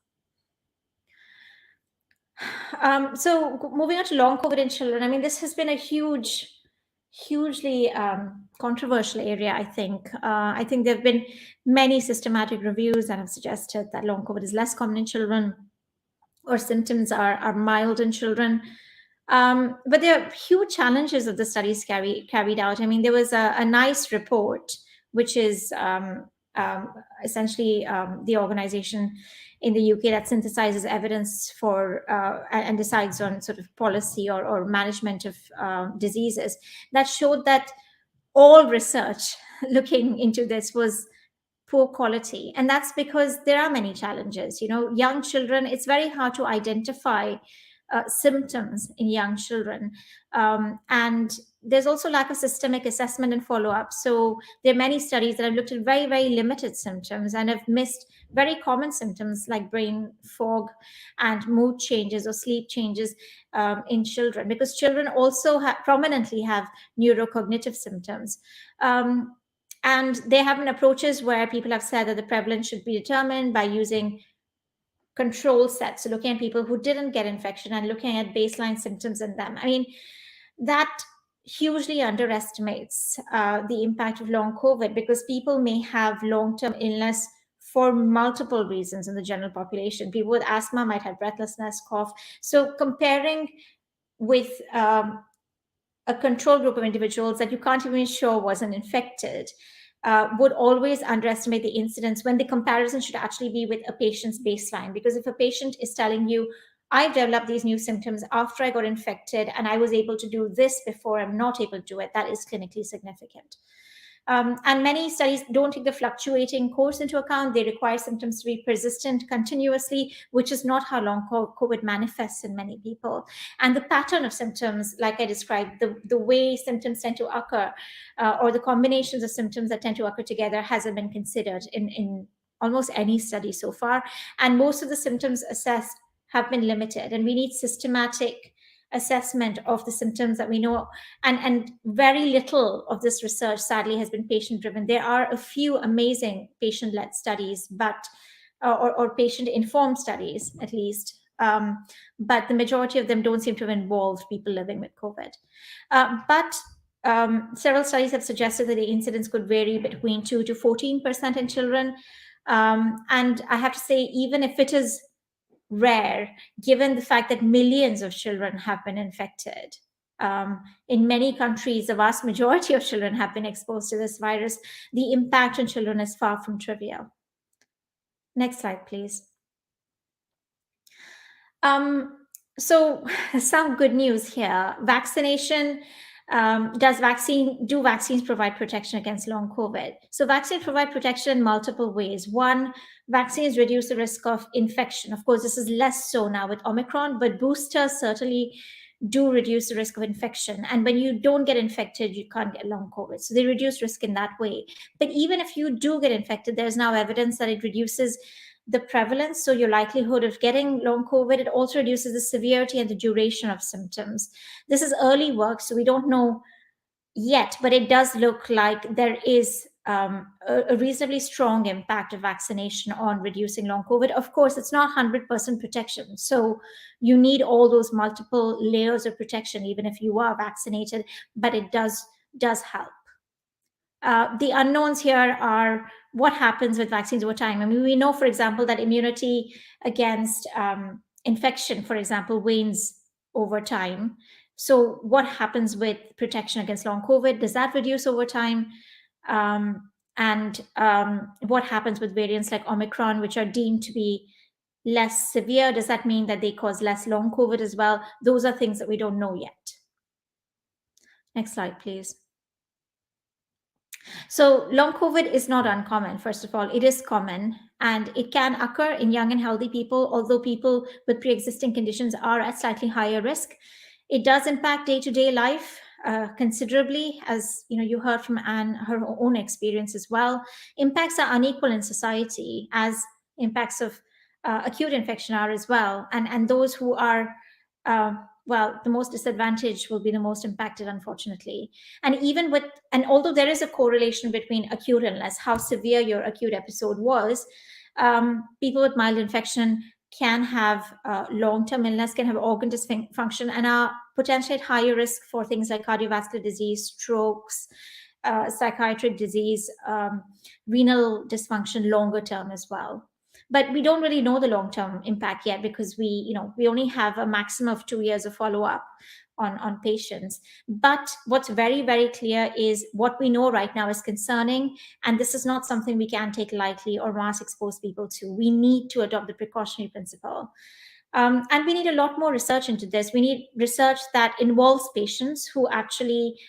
So moving on to long COVID in children, I mean, this has been a hugely controversial area, I think. I think there have been many systematic reviews that have suggested that long COVID is less common in children, or symptoms are mild in children. But there are huge challenges that the studies carried out. I mean, there was a NICE report, which is essentially the organization in the UK that synthesizes evidence for and decides on sort of policy or management of diseases, that showed that all research looking into this was poor quality. And that's because there are many challenges. Young children, it's very hard to identify symptoms in young children. And there's also lack of systemic assessment and follow-up. So there are many studies that have looked at very, very limited symptoms and have missed very common symptoms like brain fog and mood changes or sleep changes in children, because children also prominently have neurocognitive symptoms. And there have been approaches where people have said that the prevalence should be determined by using control sets, so looking at people who didn't get infection and looking at baseline symptoms in them. I mean, that hugely underestimates the impact of long COVID, because people may have long-term illness for multiple reasons in the general population. People with asthma might have breathlessness, cough. So comparing with a control group of individuals that you can't even show wasn't infected would always underestimate the incidence, when the comparison should actually be with a patient's baseline. Because if a patient is telling you, I've developed these new symptoms after I got infected and I was able to do this before, I'm not able to do it, that is clinically significant. And many studies don't take the fluctuating course into account. They require symptoms to be persistent continuously, which is not how long COVID manifests in many people. And the pattern of symptoms, like I described, the way symptoms tend to occur, or the combinations of symptoms that tend to occur together, hasn't been considered in almost any study so far. And most of the symptoms assessed have been limited. And we need systematic assessment of the symptoms that we know, and very little of this research sadly has been patient driven. There are a few amazing patient-led studies, but or patient informed studies at least, but the majority of them don't seem to have involved people living with COVID. But several studies have suggested that the incidence could vary between 2 to 14% in children, and I have to say, even if it is rare, given the fact that millions of children have been infected. In many countries, the vast majority of children have been exposed to this virus. The impact on children is far from trivial. Next slide, please. So some good news here. Vaccination, do vaccines provide protection against long COVID? So vaccines provide protection in multiple ways. One, vaccines reduce the risk of infection. Of course, this is less so now with Omicron, but boosters certainly do reduce the risk of infection. And when you don't get infected, you can't get long COVID. So they reduce risk in that way. But even if you do get infected, there's now evidence that it reduces the prevalence, so your likelihood of getting long COVID. It also reduces the severity and the duration of symptoms. This is early work, so we don't know yet, but it does look like there is a reasonably strong impact of vaccination on reducing long COVID. Of course, it's not 100% protection. So you need all those multiple layers of protection, even if you are vaccinated, but it does help. The unknowns here are what happens with vaccines over time. I mean, we know, for example, that immunity against infection, for example, wanes over time. So what happens with protection against long COVID? Does that reduce over time? And what happens with variants like Omicron, which are deemed to be less severe? Does that mean that they cause less long COVID as well? Those are things that we don't know yet. Next slide, please. So long COVID is not uncommon. First of all, it is common and it can occur in young and healthy people, although people with pre-existing conditions are at slightly higher risk. It does impact day-to-day life considerably, as you heard from Anne, her own experience as well. Impacts are unequal in society, as impacts of acute infection are as well. And those who are the most disadvantaged will be the most impacted, unfortunately. And although there is a correlation between acute illness, how severe your acute episode was, people with mild infection can have long-term illness, can have organ dysfunction, and are potentially at higher risk for things like cardiovascular disease, strokes, psychiatric disease, renal dysfunction longer term as well. But we don't really know the long-term impact yet, because we only have a maximum of 2 years of follow-up on patients. But what's very, very clear is what we know right now is concerning, and this is not something we can take lightly or mass expose people to. We need to adopt the precautionary principle. And we need a lot more research into this. We need research that involves patients who actually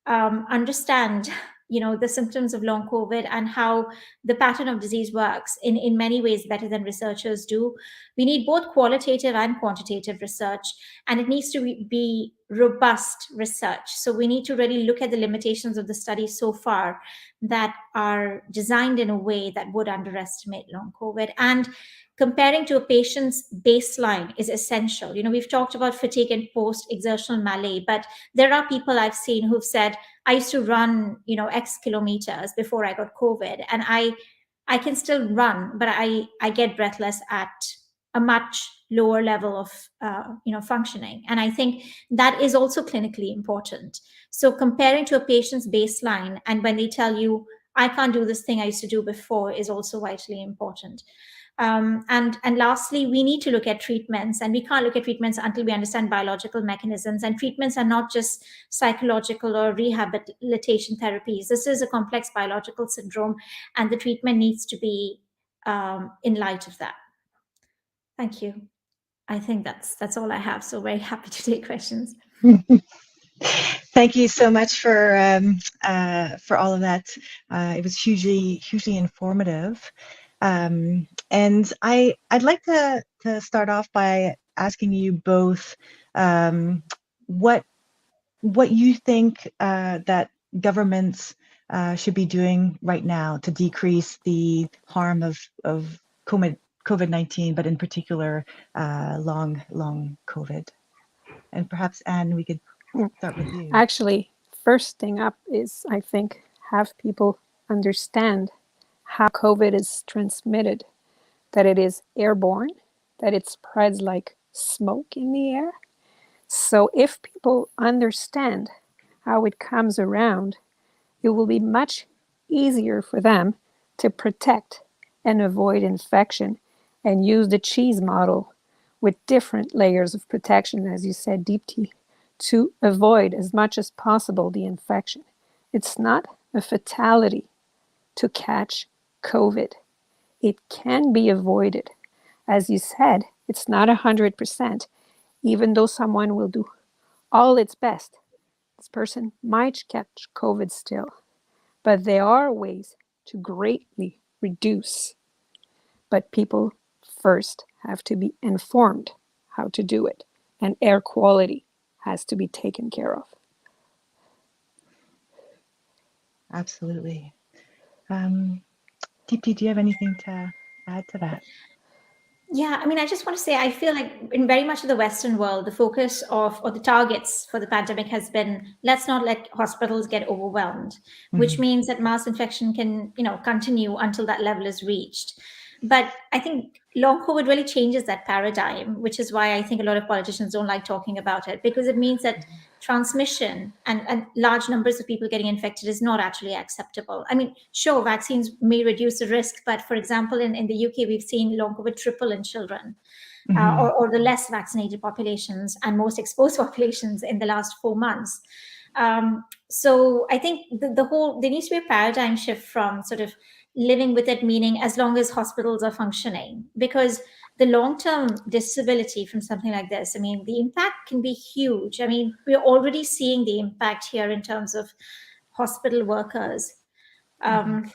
understand the symptoms of long COVID and how the pattern of disease works in many ways better than researchers do. We need both qualitative and quantitative research, and it needs to be robust research. So we need to really look at the limitations of the study so far that are designed in a way that would underestimate long COVID. And comparing to a patient's baseline is essential. We've talked about fatigue and post-exertional malaise, but there are people I've seen who've said, I used to run, X kilometers before I got COVID, and I can still run, but I get breathless at a much lower level of, functioning. And I think that is also clinically important. So comparing to a patient's baseline, and when they tell you, I can't do this thing I used to do before, is also vitally important. And lastly, we need to look at treatments, and we can't look at treatments until we understand biological mechanisms. And treatments are not just psychological or rehabilitation therapies. This is a complex biological syndrome, and the treatment needs to be in light of that. Thank you. I think that's all I have. So very happy to take questions. Thank you so much for all of that. It was hugely informative. And I'd like to start off by asking you both what you think that governments should be doing right now to decrease the harm of COVID-19, but in particular long COVID. And perhaps, Anne, we could start with you. Actually, first thing up is, I think, have people understand how COVID is transmitted, that it is airborne, that it spreads like smoke in the air. So if people understand how it comes around, it will be much easier for them to protect and avoid infection, and use the cheese model with different layers of protection, as you said, Deepti, to avoid as much as possible the infection. It's not a fatality to catch COVID. It can be avoided. As you said, it's not 100%. Even though someone will do all its best, this person might catch COVID still. But there are ways to greatly reduce. But people first have to be informed how to do it. And air quality has to be taken care of. Absolutely. Deepti, do you have anything to add to that? Yeah, I mean, I just want to say, I feel like in very much of the Western world, the focus of, or the targets for the pandemic has been, let's not let hospitals get overwhelmed, which means that mass infection can, continue until that level is reached. But I think long COVID really changes that paradigm, which is why I think a lot of politicians don't like talking about it, because it means that transmission and large numbers of people getting infected is not actually acceptable. I mean, sure, vaccines may reduce the risk, but for example, in the UK, we've seen long COVID triple in children, or the less vaccinated populations and most exposed populations in the last 4 months. So I think there needs to be a paradigm shift from sort of living with it, meaning as long as hospitals are functioning, because the long-term disability from something like this, I mean, the impact can be huge. I mean, we're already seeing the impact here in terms of hospital workers, and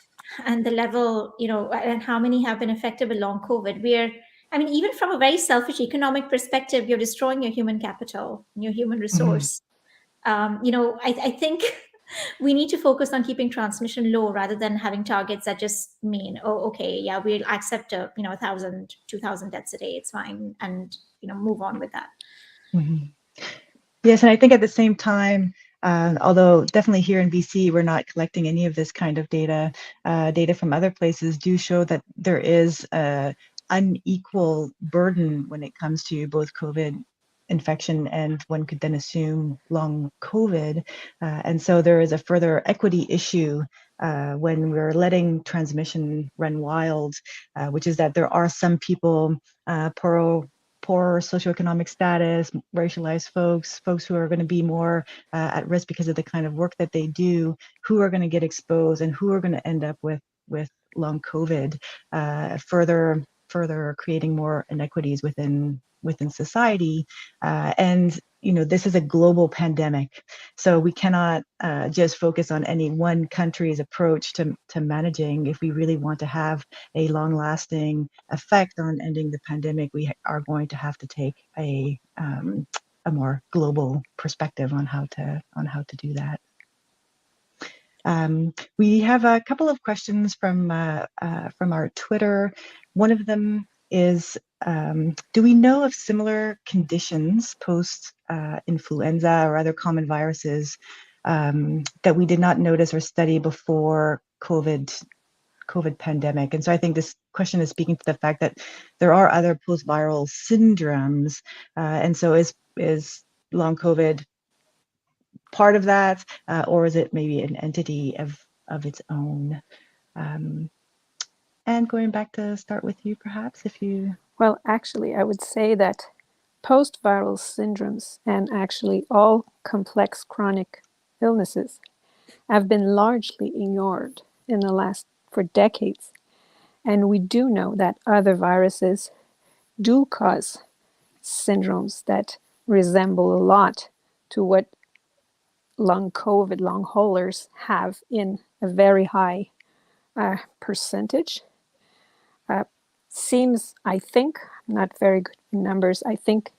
the level, and how many have been affected with long COVID. I mean, even from a very selfish economic perspective, you're destroying your human capital, your human resource. I think we need to focus on keeping transmission low rather than having targets that just mean, oh, okay, yeah, we'll accept 1,000, 2,000 deaths a day, it's fine, and move on with that. Yes, and I think at the same time, although definitely here in BC, we're not collecting any of this kind of data, data from other places do show that there is a unequal burden when it comes to both COVID infection and one could then assume long COVID. And so there is a further equity issue when we're letting transmission run wild, which is that there are some people, poor socioeconomic status, racialized folks who are going to be more at risk because of the kind of work that they do, who are going to get exposed and who are going to end up with long COVID, further creating more inequities within society. And this is a global pandemic, so we cannot just focus on any one country's approach to managing. If we really want to have a long-lasting effect on ending the pandemic, we are going to have to take a more global perspective on how to do that. We have a couple of questions from our Twitter. One of them is, do we know of similar conditions post-influenza or other common viruses that we did not notice or study before COVID pandemic? And so I think this question is speaking to the fact that there are other post-viral syndromes. And so is long COVID part of that, or is it maybe an entity of its own? And going back to start with you, perhaps, if you... Well, actually, I would say that post-viral syndromes and actually all complex chronic illnesses have been largely ignored for decades. And we do know that other viruses do cause syndromes that resemble a lot to what long COVID, long haulers have in a very high percentage. Seems, I think, not very good in numbers, I think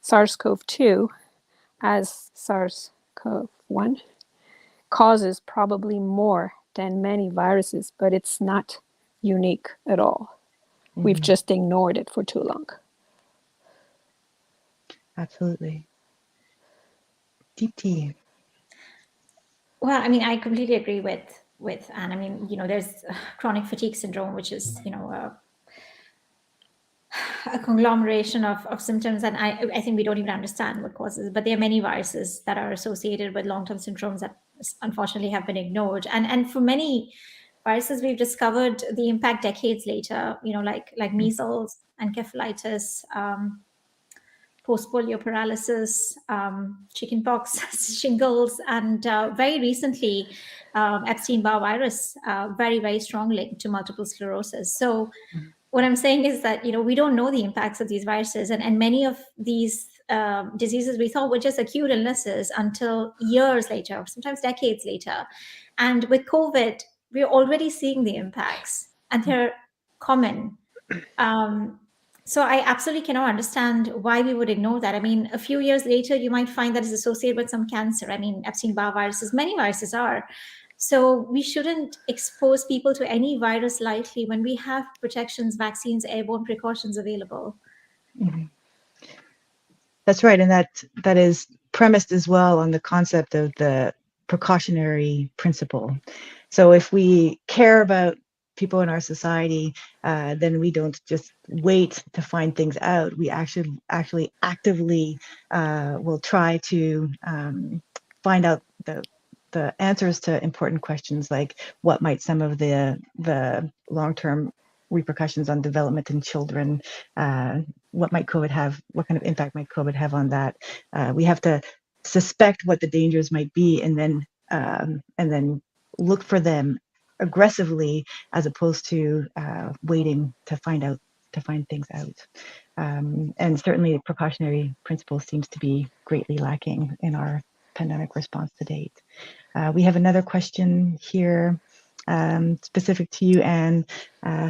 SARS-CoV-2 as SARS-CoV-1 causes probably more than many viruses, but it's not unique at all. We've just ignored it for too long. Absolutely. Deepti. Well, I mean, I completely agree with Anne. I mean, there's chronic fatigue syndrome, which is, a conglomeration of symptoms, and I think we don't even understand what causes, but there are many viruses that are associated with long-term syndromes that unfortunately have been ignored. And for many viruses, we've discovered the impact decades later, like measles, encephalitis, post-polio paralysis, chickenpox, shingles, and very recently, Epstein-Barr virus, very, very strong link to multiple sclerosis. So what I'm saying is that, we don't know the impacts of these viruses, and many of these diseases we thought were just acute illnesses until years later, sometimes decades later. And with COVID, we're already seeing the impacts, and they're common. So I absolutely cannot understand why we would ignore that. I mean, a few years later, you might find that it's associated with some cancer. I mean, Epstein-Barr viruses, many viruses are. So we shouldn't expose people to any virus lightly when we have protections, vaccines, airborne precautions available. Mm-hmm. That's right, and that is premised as well on the concept of the precautionary principle. So if we care about people in our society, then we don't just wait to find things out. We actually actively will try to find out the answers to important questions, like what might some of the long-term repercussions on development in children, what might COVID have, what kind of impact might COVID have on that. We have to suspect what the dangers might be, and then look for them aggressively, as opposed to waiting to find things out. And certainly the precautionary principle seems to be greatly lacking in our pandemic response to date. We have another question here, specific to you, Anne.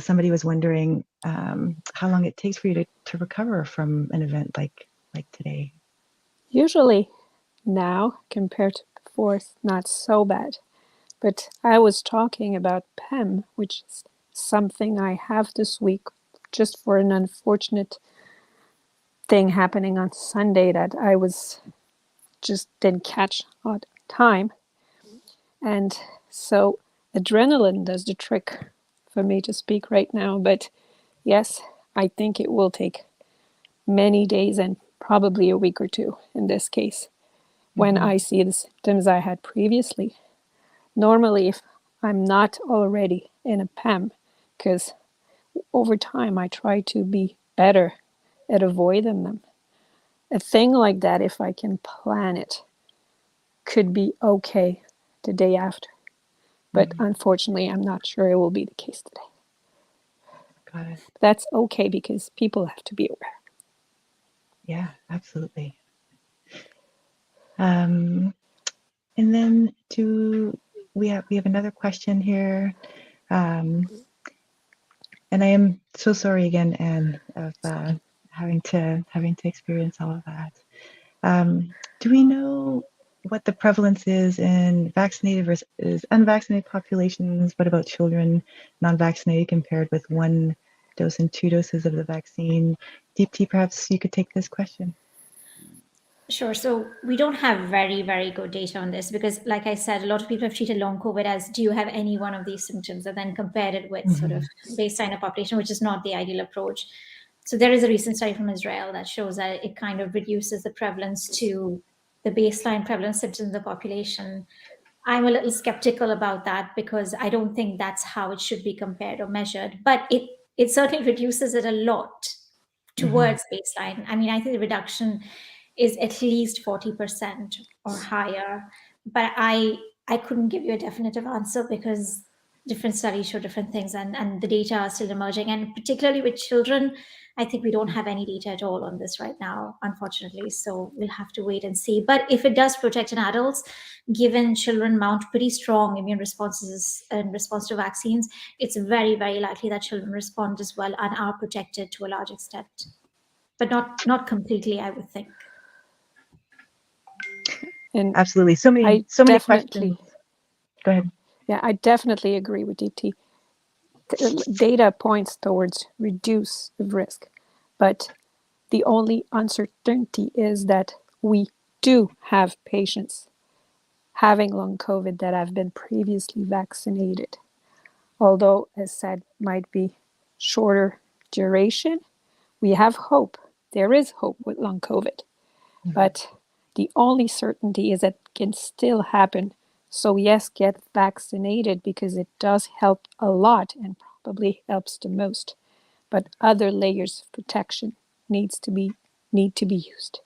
Somebody was wondering how long it takes for you to recover from an event like today. Usually now, compared to before, it's not so bad. But I was talking about PEM, which is something I have this week, just for an unfortunate thing happening on Sunday that I just didn't catch on time. And so adrenaline does the trick for me to speak right now. But yes, I think it will take many days and probably a week or two in this case, when I see the symptoms I had previously. Normally, if I'm not already in a PEM, because over time I try to be better at avoiding them. A thing like that, if I can plan it, could be okay the day after. But unfortunately, I'm not sure it will be the case today. Got it. That's okay, because people have to be aware. Yeah, absolutely. And then we have another question here. And I am so sorry again, Anne, of having to experience all of that. Do we know what the prevalence is in vaccinated versus unvaccinated populations? What about children, non-vaccinated, compared with 1 dose and 2 doses of the vaccine? Deepti, perhaps you could take this question. Sure. So we don't have very, very good data on this because, like I said, a lot of people have treated long COVID as, do you have any one of these symptoms, and then compared it with sort of baseline of population, which is not the ideal approach. So there is a recent study from Israel that shows that it kind of reduces the prevalence to the baseline prevalence symptoms of the population. I'm a little skeptical about that because I don't think that's how it should be compared or measured, but it certainly reduces it a lot towards baseline. I mean, I think the reduction is at least 40% or higher, but I couldn't give you a definitive answer because different studies show different things, and the data are still emerging. And particularly with children, I think we don't have any data at all on this right now, unfortunately. So we'll have to wait and see. But if it does protect in adults, given children mount pretty strong immune responses in response to vaccines, it's very, very likely that children respond as well and are protected to a large extent, but not completely, I would think. And Absolutely. So many questions. Go ahead. Yeah, I definitely agree with DT. Data points towards reduce the risk, but the only uncertainty is that we do have patients having long COVID that have been previously vaccinated. Although, as said, might be shorter duration, we have hope. There is hope with long COVID, but the only certainty is that it can still happen. So yes, get vaccinated because it does help a lot and probably helps the most. But other layers of protection need to be used.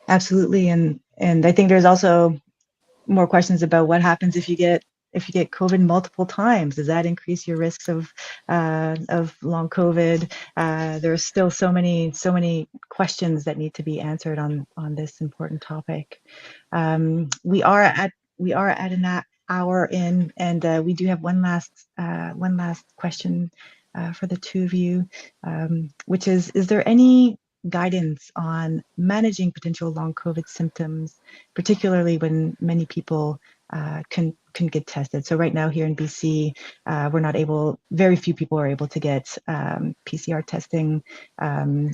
Absolutely, and I think there's also more questions about what happens if if you get COVID multiple times, does that increase your risks of long COVID? There's still so many questions that need to be answered on this important topic. We are at an hour in, and we do have one last question for the two of you, which is there any guidance on managing potential long COVID symptoms, particularly when many people can get tested? So right now here in BC, very few people are able to get PCR testing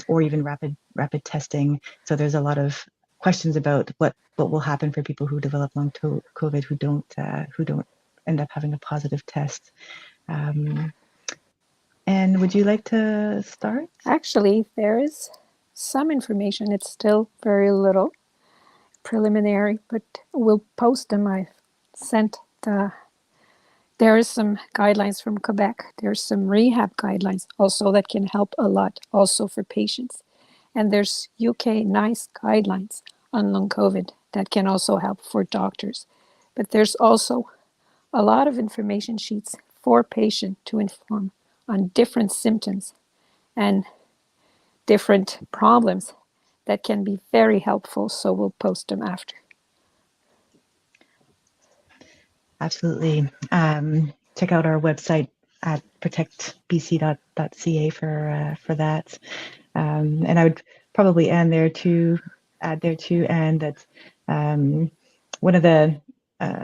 or even rapid testing. So there's a lot of questions about what will happen for people who develop long COVID who don't end up having a positive test. And would you like to start? Actually, there is some information. It's still very little, preliminary, but we'll post them. I sent there is some guidelines from Quebec. There's some rehab guidelines also that can help a lot also for patients. And there's UK NICE guidelines on long COVID that can also help for doctors. But there's also a lot of information sheets for patient to inform on different symptoms and different problems that can be very helpful. So we'll post them after. Absolutely. Check out our website at protectbc.ca for that. And I would probably add there too, and that one of the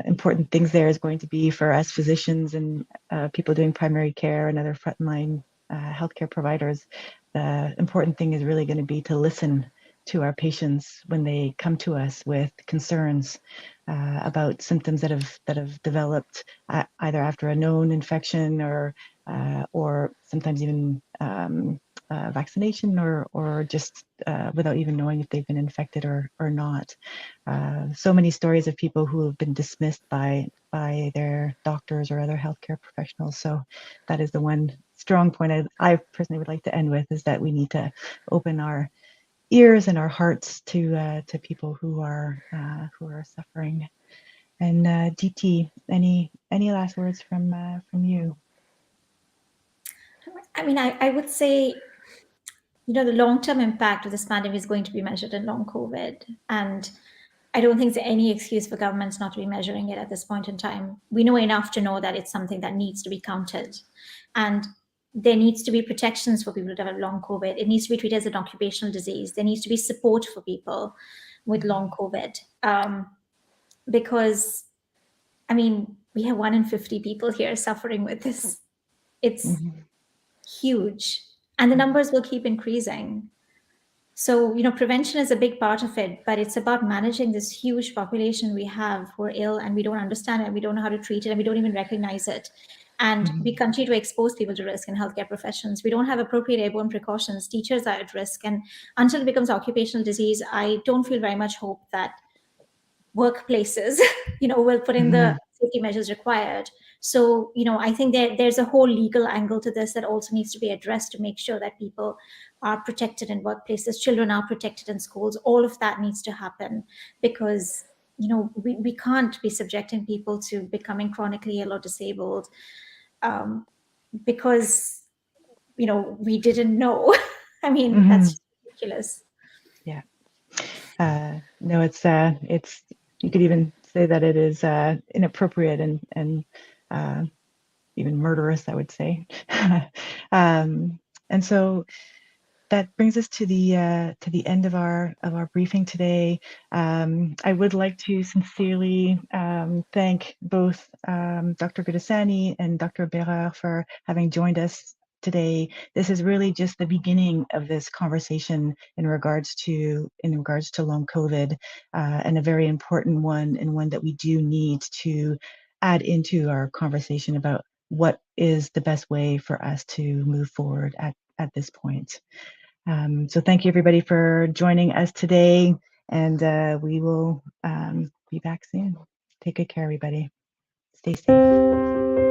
important things there is going to be for us physicians and people doing primary care and other frontline healthcare providers. The important thing is really going to be to listen to our patients when they come to us with concerns about symptoms that have developed either after a known infection or sometimes even vaccination or just without even knowing if they've been infected or not. So many stories of people who have been dismissed by their doctors or other healthcare professionals. So that is the one strong point I personally would like to end with, is that we need to open our ears and our hearts to people who are suffering. And DT, any last words from you? I mean, I would say, the long-term impact of this pandemic is going to be measured in long COVID. And I don't think there's any excuse for governments not to be measuring it at this point in time. We know enough to know that it's something that needs to be counted. And there needs to be protections for people who develop long COVID. It needs to be treated as an occupational disease. There needs to be support for people with long COVID. Because, I mean, we have 1 in 50 people here suffering with this. It's huge. And the numbers will keep increasing. So, prevention is a big part of it, but it's about managing this huge population we have who are ill, and we don't understand it, we don't know how to treat it, and we don't even recognize it. And we continue to expose people to risk in healthcare professions. We don't have appropriate airborne precautions. Teachers are at risk. And until it becomes occupational disease, I don't feel very much hope that workplaces, will put in the safety measures required. So, I think there's a whole legal angle to this that also needs to be addressed to make sure that people are protected in workplaces, children are protected in schools. All of that needs to happen because, we can't be subjecting people to becoming chronically ill or disabled because, we didn't know. I mean, that's ridiculous. Yeah. No, it's you could even say that it is inappropriate and even murderous, I would say. And so that brings us to the end of our briefing today. I would like to sincerely thank both Dr. Gudasani and Dr. Bhéreur for having joined us today. This is really just the beginning of this conversation in regards to long COVID, and a very important one, and one that we do need to add into our conversation about what is the best way for us to move forward at this point. So thank you everybody for joining us today, and we will be back soon. Take good care, everybody. Stay safe.